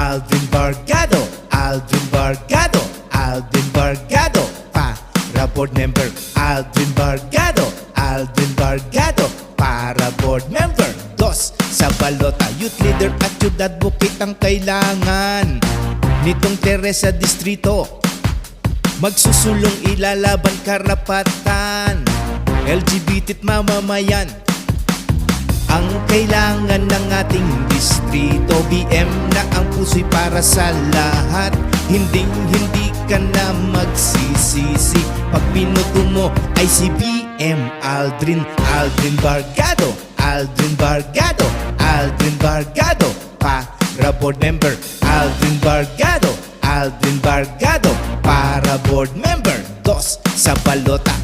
Aldrin Bargado, Aldrin Bargado, Aldrin Bargado. Para board member, Aldrin Bargado, Aldrin Bargado. Para board member. 2, sa balota, youth leader at youth advocate ang kailangan nitong Teresa Distrito. Magsusulong ilalaban karapatan LGBT't mamamayan ang kailangan ng ating distrito. BM na ang puso'y para sa lahat. Hindi ka na magsisisi pag pinuto mo ay si BM Aldrin. Aldrin Bargado, Aldrin Bargado, Aldrin Bargado. Para board member, Aldrin Bargado, Aldrin Bargado. Para board member. 2, sa balota,